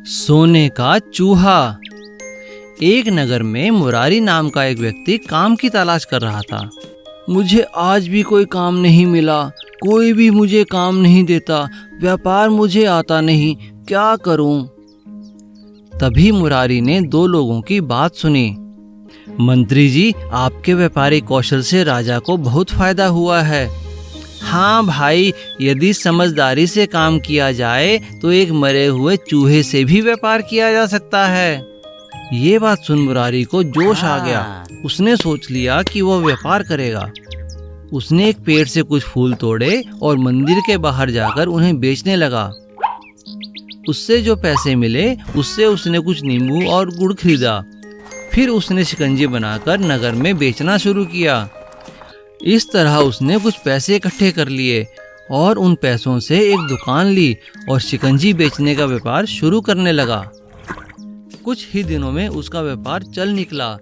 सोने का चूहा। एक नगर में मुरारी नाम का एक व्यक्ति काम की तलाश कर रहा था। मुझे आज भी कोई काम नहीं मिला, कोई भी मुझे काम नहीं देता, व्यापार मुझे आता नहीं, क्या करूं? तभी मुरारी ने दो लोगों की बात सुनी। मंत्री जी, आपके व्यापारिक कौशल से राजा को बहुत फायदा हुआ है। हाँ भाई, यदि समझदारी से काम किया जाए तो एक मरे हुए चूहे से भी व्यापार किया जा सकता है। ये बात सुन मुरारी को जोश आ गया। उसने सोच लिया कि वह व्यापार करेगा। उसने एक पेड़ से कुछ फूल तोड़े और मंदिर के बाहर जाकर उन्हें बेचने लगा। उससे जो पैसे मिले उससे उसने कुछ नींबू और गुड़ खरीदा। फिर उसने शिकंजी बनाकर नगर में बेचना शुरू किया। इस तरह उसने कुछ पैसे इकट्ठे कर लिए और उन पैसों से एक दुकान ली और शिकंजी बेचने का व्यापार शुरू करने लगा। कुछ ही दिनों में उसका व्यापार चल निकला।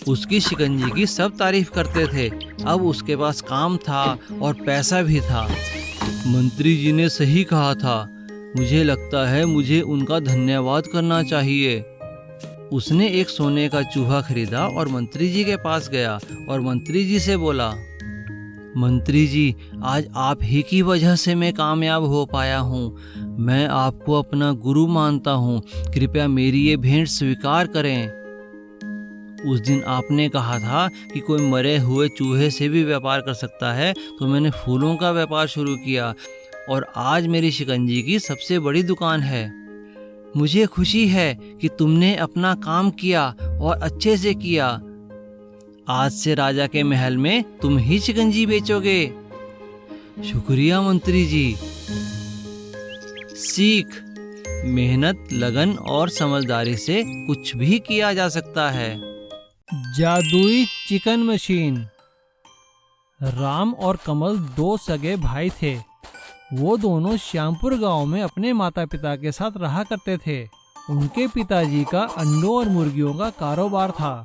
उसकी शिकंजी की सब तारीफ करते थे। अब उसके पास काम था और पैसा भी था। मंत्री जी ने सही कहा था। मुझे लगता है मुझे उनका धन्यवाद करना चाहिए। उसने एक सोने का चूहा खरीदा और मंत्री जी के पास गया और मंत्री जी से बोला, मंत्री जी, आज आप ही की वजह से मैं कामयाब हो पाया हूँ। मैं आपको अपना गुरु मानता हूँ। कृपया मेरी ये भेंट स्वीकार करें। उस दिन आपने कहा था कि कोई मरे हुए चूहे से भी व्यापार कर सकता है, तो मैंने फूलों का व्यापार शुरू किया और आज मेरी शिकंजी की सबसे बड़ी दुकान है। मुझे खुशी है कि तुमने अपना काम किया और अच्छे से किया। आज से राजा के महल में तुम ही शिकंजी बेचोगे। शुक्रिया मंत्री जी। सीख, मेहनत, लगन और समझदारी से कुछ भी किया जा सकता है। जादुई चिकन मशीन। राम और कमल दो सगे भाई थे। वो दोनों श्यामपुर गांव में अपने माता पिता के साथ रहा करते थे। उनके पिताजी का अंडों और मुर्गियों का कारोबार था।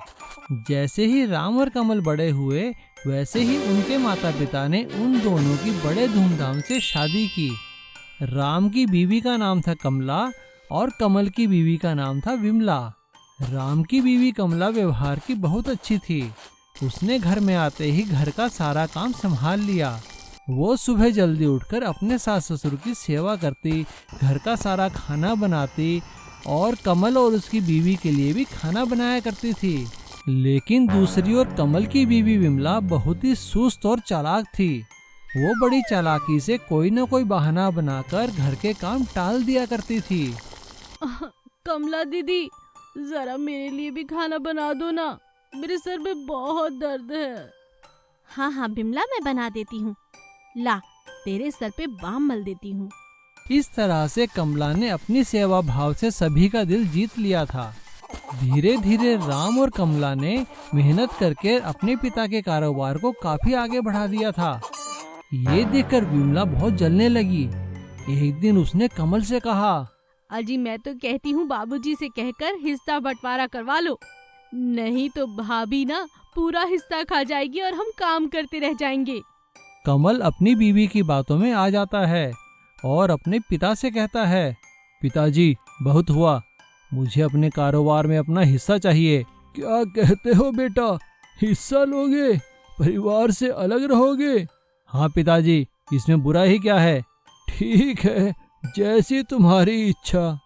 जैसे ही राम और कमल बड़े हुए, वैसे ही उनके माता पिता ने उन दोनों की बड़े धूमधाम से शादी की। राम की बीवी का नाम था कमला और कमल की बीवी का नाम था विमला। राम की बीवी कमला व्यवहार की बहुत अच्छी थी। उसने घर में आते ही घर का सारा काम संभाल लिया। वो सुबह जल्दी उठकर अपने सास ससुर की सेवा करती, घर का सारा खाना बनाती और कमल और उसकी बीवी के लिए भी खाना बनाया करती थी। लेकिन दूसरी ओर कमल की बीवी विमला बहुत ही सुस्त और चालाक थी। वो बड़ी चालाकी से कोई न कोई बहाना बनाकर घर के काम टाल दिया करती थी। कमला दीदी, जरा मेरे लिए भी खाना बना दो ना, मेरे सर में बहुत दर्द है। हाँ हाँ बिमला, मैं बना देती हूँ। ला, तेरे सर पे बाम मल देती हूँ। इस तरह से कमला ने अपनी सेवा भाव से सभी का दिल जीत लिया था। धीरे धीरे राम और कमला ने मेहनत करके अपने पिता के कारोबार को काफी आगे बढ़ा दिया था। ये देखकर विमला बहुत जलने लगी। एक दिन उसने कमल से कहा, अजी मैं तो कहती हूँ बाबूजी से कहकर हिस्सा बंटवारा करवा लो, नहीं तो भाभी ना पूरा हिस्सा खा जाएगी और हम काम करते रह जाएंगे। कमल अपनी बीवी की बातों में आ जाता है और अपने पिता से कहता है, पिताजी बहुत हुआ, मुझे अपने कारोबार में अपना हिस्सा चाहिए। क्या कहते हो बेटा, हिस्सा लोगे? परिवार से अलग रहोगे? हाँ पिताजी, इसमें बुरा ही क्या है? ठीक है, जैसी तुम्हारी इच्छा।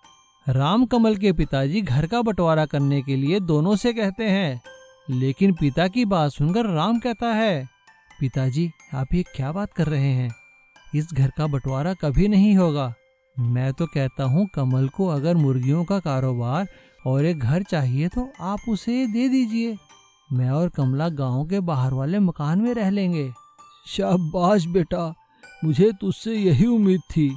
राम कमल के पिताजी घर का बंटवारा करने के लिए दोनों से कहते हैं, लेकिन पिता की बात सुनकर राम कहता है, पिताजी आप ये क्या बात कर रहे हैं? इस घर का बंटवारा कभी नहीं होगा। मैं तो कहता हूँ कमल को अगर मुर्गियों का कारोबार और एक घर चाहिए तो आप उसे दे दीजिए। मैं और कमला गांव के बाहर वाले मकान में रह लेंगे। शाबाश बेटा, मुझे तुझसे यही उम्मीद थी।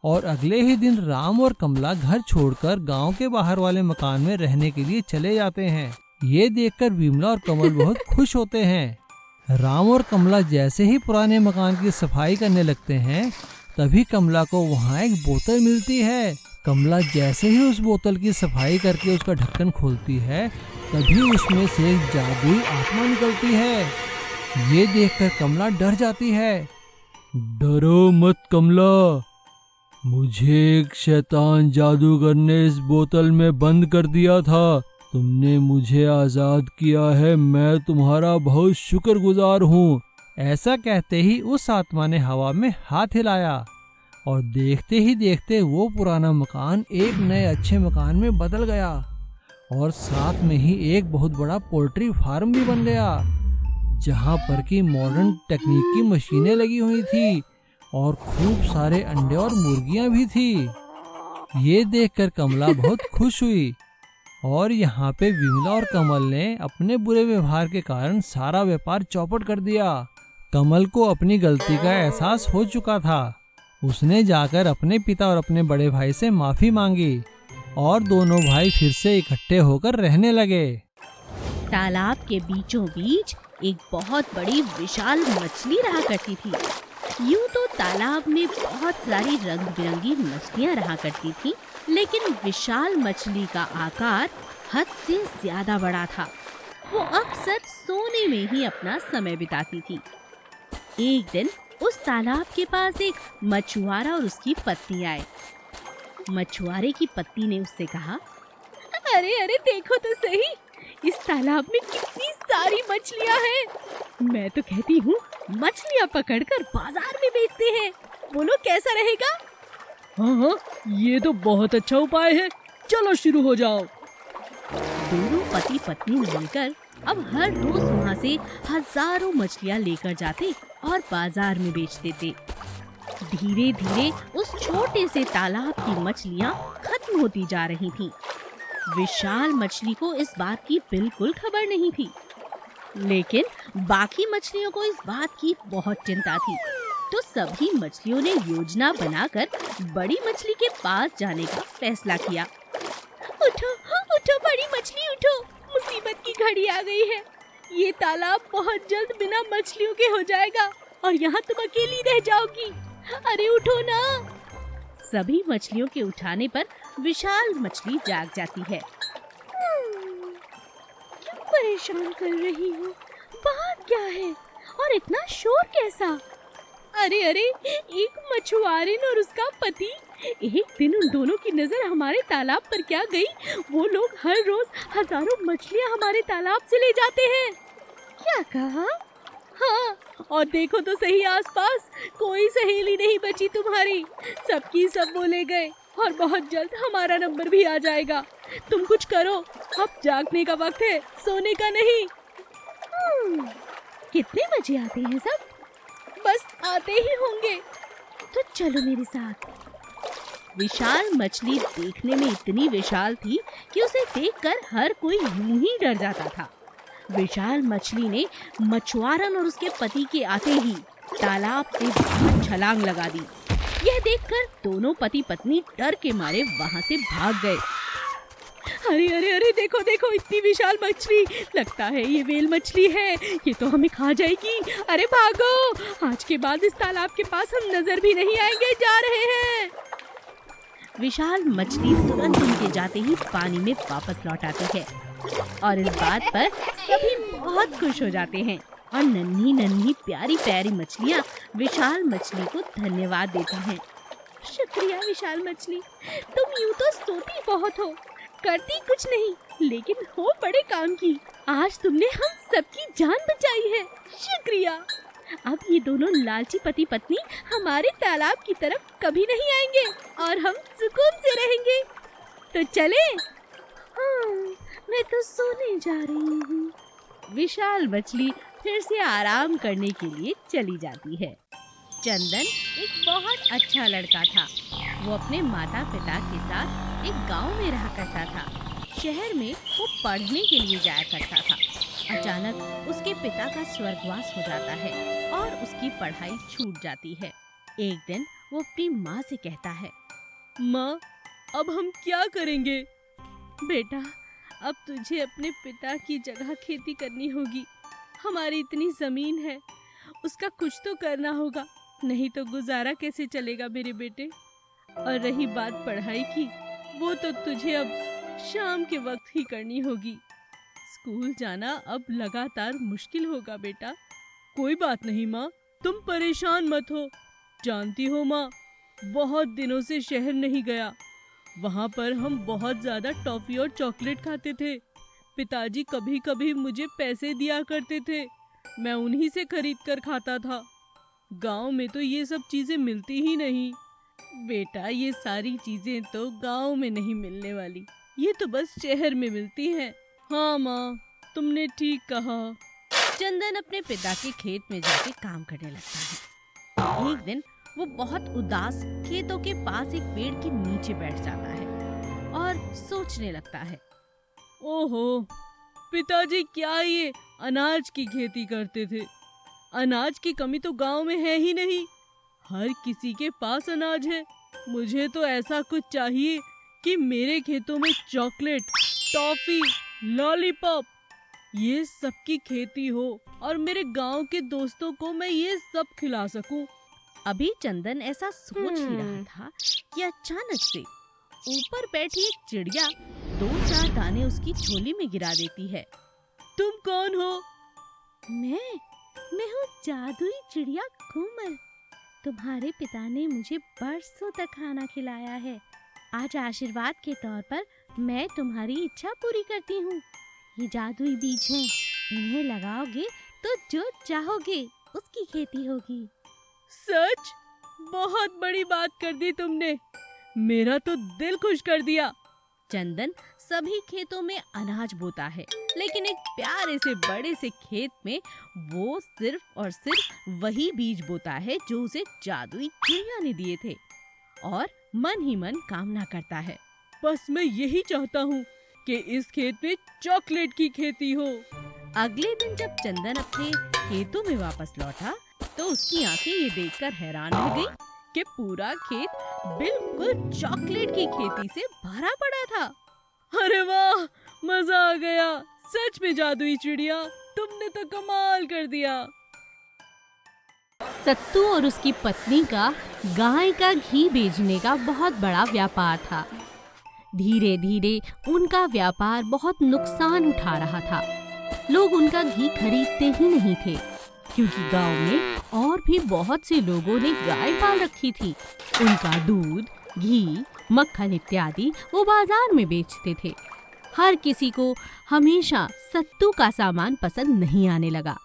और अगले ही दिन राम और कमला घर छोड़कर गांव के बाहर वाले मकान में रहने के लिए चले जाते हैं। ये देखकर विमला और कमल बहुत खुश होते हैं। राम और कमला जैसे ही पुराने मकान की सफाई करने लगते हैं, तभी कमला को वहाँ एक बोतल मिलती है। कमला जैसे ही उस बोतल की सफाई करके उसका ढक्कन खोलती है, तभी उसमें से एक जादुई आत्मा निकलती है। ये देखकर कमला डर जाती है। डरो मत कमला, मुझे एक शैतान जादूगर ने इस बोतल में बंद कर दिया था। तुमने मुझे आजाद किया है, मैं तुम्हारा बहुत शुक्रगुजार हूँ। ऐसा कहते ही उस आत्मा ने हवा में हाथ हिलाया और देखते ही देखते वो पुराना मकान एक नए अच्छे मकान में बदल गया और साथ में ही एक बहुत बड़ा पोल्ट्री फार्म भी बन गया, जहाँ पर की मॉडर्न टेक्निक की मशीनें लगी हुई थी और खूब सारे अंडे और मुर्गियां भी थी। ये देखकर कमला बहुत खुश हुई और यहाँ पे विमला और कमल ने अपने बुरे व्यवहार के कारण सारा व्यापार चौपट कर दिया। कमल को अपनी गलती का एहसास हो चुका था। उसने जाकर अपने पिता और अपने बड़े भाई से माफी मांगी और दोनों भाई फिर से इकट्ठे होकर रहने लगे। तालाब के बीचों बीच एक बहुत बड़ी विशाल मछली रहा करती थी। यूं तो तालाब में बहुत सारी रंग बिरंगी मछलियां रहा करती थी, लेकिन विशाल मछली का आकार हद से ज्यादा बड़ा था। वो अक्सर सोने में ही अपना समय बिताती थी। एक दिन उस तालाब के पास एक मछुआरा और उसकी पत्नी आए। मछुआरे की पत्नी ने उससे कहा, अरे अरे देखो तो सही, इस तालाब में कितनी सारी मछलियां हैं। मैं तो कहती हूँ मछलियां पकड़कर बाजार में बेचते हैं। बोलो कैसा रहेगा? हाँ, ये तो बहुत अच्छा उपाय है। चलो शुरू हो जाओ। दोनों पति पत्नी मिलकर अब हर रोज वहाँ से हजारों मछलियाँ लेकर जाते और बाजार में बेचते थे। धीरे धीरे उस छोटे से तालाब की मछलियाँ खत्म होती जा रही थीं। विशाल मछली को इस बात की बिल्कुल खबर नहीं थी, लेकिन बाकी मछलियों को इस बात की बहुत चिंता थी। तो सभी मछलियों ने योजना बनाकर बड़ी मछली के पास जाने का फैसला किया। उठो उठो बड़ी मछली उठो, मुसीबत की घड़ी आ गई है। ये तालाब बहुत जल्द बिना मछलियों के हो जाएगा और यहाँ तुम अकेली रह जाओगी। अरे उठो ना। सभी मछलियों के उठाने पर विशाल मछली जाग जाती है। क्यों परेशान कर रही हो? बात क्या है और इतना शोर कैसा? अरे अरे, एक मछुआरे और उसका पति। एक दिन उन दोनों की नजर हमारे तालाब पर क्या गई? वो लोग हर रोज हजारों मछलियाँ हमारे तालाब से ले जाते हैं। क्या कहा? हाँ, और देखो तो सही आसपास कोई सहेली नहीं बची तुम्हारी। सबकी सब वो ले गए और बहुत जल्द हमारा नंबर भी आ जाएगा। तुम कुछ करो, अब जागने का वक्त है, सोने का नहीं। कितने बजे आते हैं सब? बस आते ही होंगे। तो चलो मेरे साथ। विशाल मछली देखने में इतनी विशाल थी कि उसे देखकर हर कोई यूं ही डर जाता था। विशाल मछली ने मछुआरन और उसके पति के आते ही तालाब से बाहर छलांग लगा दी। यह देखकर दोनों पति पत्नी डर के मारे वहां से भाग गए। अरे अरे अरे, देखो देखो, इतनी विशाल मछली। लगता है ये व्हेल मछली है, ये तो हमें खा जाएगी। अरे भागो, आज के बाद इस तालाब के पास हम नजर भी नहीं आएंगे। जा रहे हैं। विशाल मछली तुरंत उनके जाते ही पानी में वापस लौट आती है और इस बात पर सभी बहुत खुश हो जाते हैं और नन्ही नन्ही प्यारी प्यारी मछलियाँ विशाल मछली को धन्यवाद देती हैं। शुक्रिया विशाल मछली, तुम यूं तो सोती बहुत हो, करती कुछ नहीं, लेकिन हो बड़े काम की। आज तुमने हम सबकी जान बचाई है। शुक्रिया। अब ये दोनों लालची पति पत्नी हमारे तालाब की तरफ कभी नहीं आएंगे और हम सुकून से रहेंगे। तो चले? हाँ, मैं तो सोने जा रही हूँ। विशाल मछली फिर से आराम करने के लिए चली जाती है। चंदन एक बहुत अच्छा लड़का था। वो अपने माता पिता के साथ एक गांव में रहा करता था। शहर में वो पढ़ने के लिए जाया करता था। अचानक उसके पिता का स्वर्गवास हो जाता है और उसकी पढ़ाई छूट जाती है। एक दिन वो अपनी माँ से कहता है, माँ, अब हम क्या करेंगे? बेटा, अब तुझे अपने पिता की जगह खेती करनी होगी। हमारी इतनी जमीन है, उसका कुछ तो करना होगा, नहीं तो गुजारा कैसे चलेगा मेरे बेटे। और रही बात पढ़ाई की, वो तो तुझे अब शाम के वक्त ही करनी होगी। स्कूल जाना अब लगातार मुश्किल होगा बेटा। कोई बात नहीं माँ, तुम परेशान मत हो। जानती हो माँ, बहुत दिनों से शहर नहीं गया। वहाँ पर हम बहुत ज्यादा टॉफी और चॉकलेट खाते थे। पिताजी कभी कभी मुझे पैसे दिया करते थे, मैं उन्हीं से खरीद कर खाता था। गांव में तो ये सब चीजें मिलती ही नहीं। बेटा, ये सारी चीजें तो गांव में नहीं मिलने वाली, ये तो बस शहर में मिलती हैं। हाँ माँ, तुमने ठीक कहा। चंदन अपने पिता के खेत में जाके काम करने लगता है। एक दिन वो बहुत उदास खेतों के पास एक पेड़ के नीचे बैठ जाता है और सोचने लगता है। ओहो, पिताजी क्या ये अनाज की खेती करते थे? अनाज की कमी तो गांव में है ही नहीं, हर किसी के पास अनाज है। मुझे तो ऐसा कुछ चाहिए कि मेरे खेतों में चॉकलेट, टॉफी, लॉलीपॉप ये सब की खेती हो और मेरे गांव के दोस्तों को मैं ये सब खिला सकूं। अभी चंदन ऐसा सोच ही रहा था कि अचानक से ऊपर बैठी एक चिड़िया 2-4 दाने उसकी झोली में गिरा देती है। तुम कौन हो? मैं हूँ जादुई चिड़िया कोमल। तुम्हारे पिता ने मुझे बरसों तक खाना खिलाया है। आज आशीर्वाद के तौर पर मैं तुम्हारी इच्छा पूरी करती हूँ। ये जादुई बीज हैं, इन्हें लगाओगे तो जो चाहोगे उसकी खेती होगी। सच? बहुत बड़ी बात कर दी तुमने, मेरा तो दिल खुश कर दिया। चंदन सभी खेतों में अनाज बोता है, लेकिन एक प्यारे से बड़े से खेत में वो सिर्फ और सिर्फ वही बीज बोता है जो उसे जादुई चिड़िया ने दिए थे, और मन ही मन कामना करता है। बस मैं यही चाहता हूँ कि इस खेत में चॉकलेट की खेती हो। अगले दिन जब चंदन अपने खेतों में वापस लौटा तो उसकी आंखें ये देखकर हैरान रह गई कि पूरा खेत बिल्कुल चॉकलेट की खेती से भरा पड़ा था। अरे वाह, मजा आ गया। सच में जादुई चिड़िया, तुमने तो कमाल कर दिया। सत्तू और उसकी पत्नी का गाय का घी बेचने का बहुत बड़ा व्यापार था। धीरे धीरे उनका व्यापार बहुत नुकसान उठा रहा था। लोग उनका घी खरीदते ही नहीं थे, क्योंकि गांव में और भी बहुत से लोगों ने गाय पाल रखी थी। उनका दूध, घी, मक्खन इत्यादि वो बाजार में बेचते थे। हर किसी को हमेशा सत्तू का सामान पसंद नहीं आने लगा।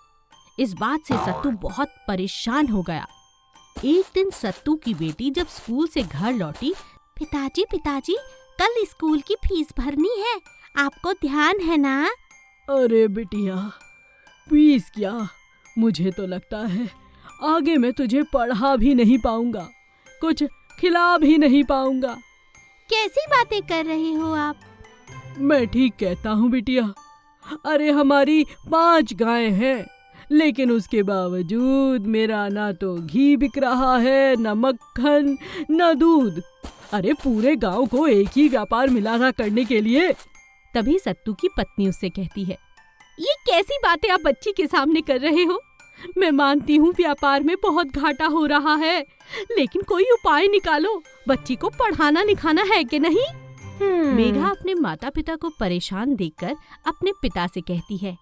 इस बात से सत्तू बहुत परेशान हो गया। एक दिन सत्तू की बेटी जब स्कूल से घर लौटी, पिताजी, कल स्कूल की फीस भरनी है, आपको ध्यान है ना? अरे बिटिया, फीस क्या? मुझे तो लगता है आगे मैं तुझे पढ़ा भी नहीं पाऊंगा, कुछ खिला भी नहीं पाऊंगा। कैसी बातें कर रहे हो आप? मैं ठीक कहता हूँ बिटिया। अरे हमारी 5 गायें हैं, लेकिन उसके बावजूद मेरा ना तो घी बिक रहा है, न मक्खन, न दूध। अरे पूरे गांव को एक ही व्यापार मिला था करने के लिए। तभी सत्तू की पत्नी उससे कहती है, ये कैसी बातें आप बच्ची के सामने कर रहे हो? मैं मानती हूँ व्यापार में बहुत घाटा हो रहा है, लेकिन कोई उपाय निकालो। बच्ची को पढ़ाना लिखाना है कि नहीं? मेघा अपने माता पिता को परेशान देखकर अपने पिता से कहती है,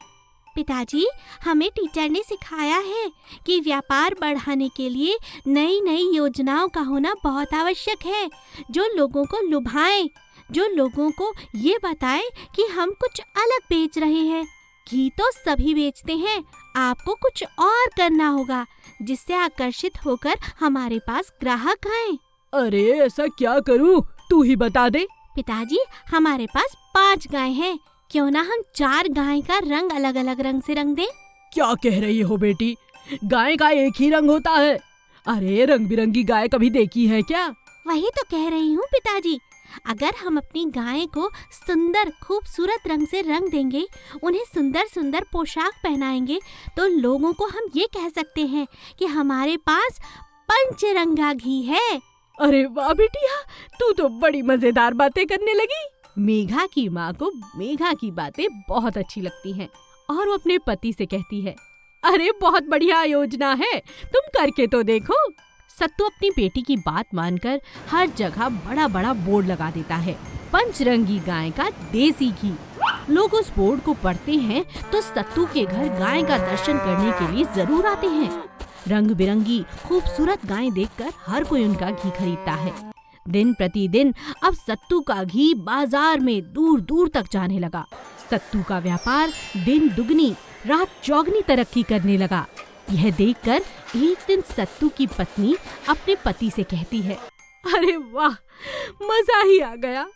पिताजी, हमें टीचर ने सिखाया है कि व्यापार बढ़ाने के लिए नई नई योजनाओं का होना बहुत आवश्यक है, जो लोगों को लुभाएं, जो लोगों को ये बताएं कि हम कुछ अलग बेच रहे हैं। घी तो सभी बेचते हैं, आपको कुछ और करना होगा जिससे आकर्षित होकर हमारे पास ग्राहक आएं। अरे ऐसा क्या करूं, तू ही बता दे। पिताजी, हमारे पास 5 गाय हैं, क्यों ना हम 4 गाय का रंग अलग अलग रंग से रंग दें? क्या कह रही हो बेटी? गाय का एक ही रंग होता है? अरे रंग बिरंगी गाय कभी देखी है क्या? वही तो कह रही हूँ पिताजी। अगर हम अपनी गाय को सुंदर खूबसूरत रंग से रंग देंगे, उन्हें सुंदर सुंदर पोशाक पहनाएंगे, तो लोगों को हम ये कह सकते हैं कि हमारे पास पंचरंगा घी है। अरे वाह बिटिया, तू तो बड़ी मजेदार बातें करने लगी। मेघा की माँ को मेघा की बातें बहुत अच्छी लगती हैं और वो अपने पति से कहती है, अरे बहुत बढ़िया योजना है, तुम करके तो देखो। सत्तू अपनी बेटी की बात मानकर हर जगह बड़ा बड़ा बोर्ड लगा देता है, पंचरंगी गाय का देसी घी। लोग उस बोर्ड को पढ़ते हैं तो सत्तू के घर गाय का दर्शन करने के लिए जरूर आते हैं। रंग बिरंगी खूबसूरत गायें देखकर हर कोई उनका घी खरीदता है। दिन प्रतिदिन अब सत्तू का घी बाजार में दूर दूर तक जाने लगा। सत्तू का व्यापार दिन दुगनी रात चौगनी तरक्की करने लगा। यह देखकर एक दिन सत्तू की पत्नी अपने पति से कहती है, अरे वाह, मजा ही आ गया।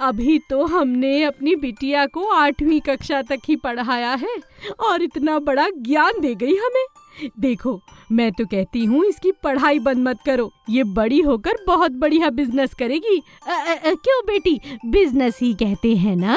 अभी तो हमने अपनी बिटिया को 8वीं कक्षा तक ही पढ़ाया है और इतना बड़ा ज्ञान दे गई हमें। देखो, मैं तो कहती हूँ इसकी पढ़ाई बंद मत करो, ये बड़ी होकर बहुत बढ़िया बिजनेस करेगी। क्यों बेटी, बिजनेस ही कहते हैं ना?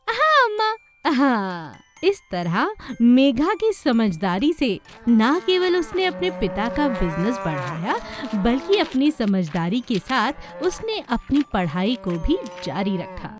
हाँ अम्मा। हाँ, इस तरह मेघा की समझदारी से न केवल उसने अपने पिता का बिजनेस बढ़ाया, बल्कि अपनी समझदारी के साथ उसने अपनी पढ़ाई को भी जारी रखा।